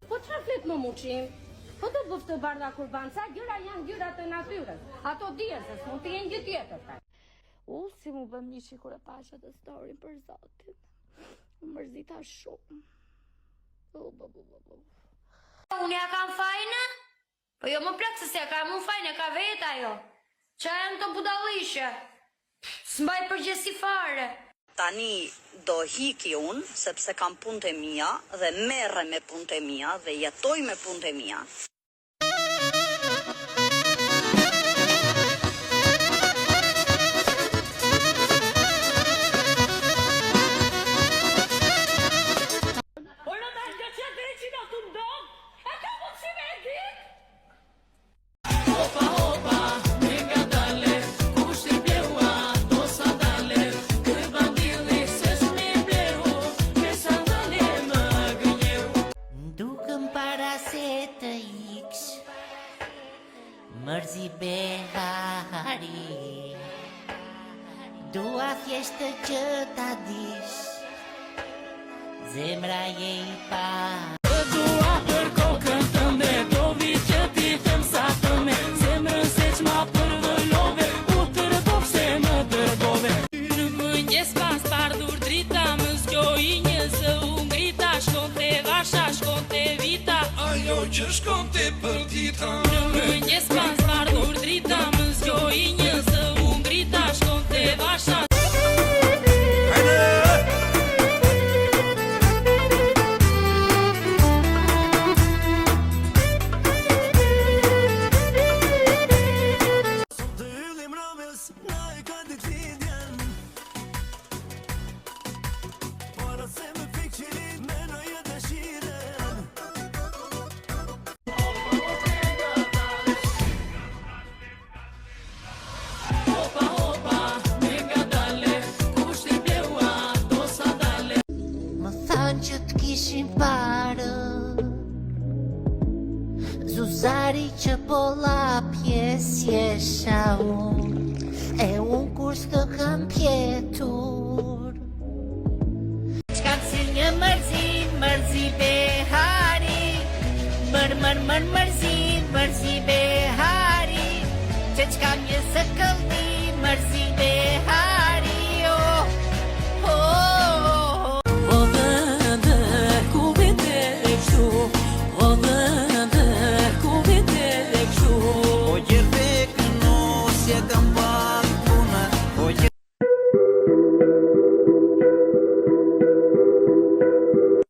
Po çfarë flet më muçim? Po të bëftë bardha kurban, sa gjëra janë gjëra të natyrës. Ato dihet se s'mund të jenë gjë tjetër. Si mu bëm mishi kur e pasha të story për Zotin. Më mërzita shumë. Unë ja kam fajnë? Po jo më plak se ja kam unë fajnë, ka veta jo. Qa e më të budalishe? S'mbaj përgjesi fare. Tani do hiki unë, sepse kam punët e mia dhe merre me punët e mia dhe jetoj me punët e mia. Mërzi behari, dua thjesht që ta dish, zemra je I pa. Dua për kokën tënde, do vi që ti them sa të me, zemrën se qma përvëllove, u të rëbov se më dërbove. Në mëngjes pas pardhur drita, më zgjoj një zë u ngrita, shkon te vasha, shkon te vita, ajo që shkon te për dita. Në mëngjes pas pardhur drita, më zgjoj një zë u ngrita, shkon te vasha. Që të kishin parë Zuzari që po la pjesë jesha unë E unë kur s'të kam pjetur Qka si një mërzi behari Mërzi behari Që qka një së këllti mërzi behari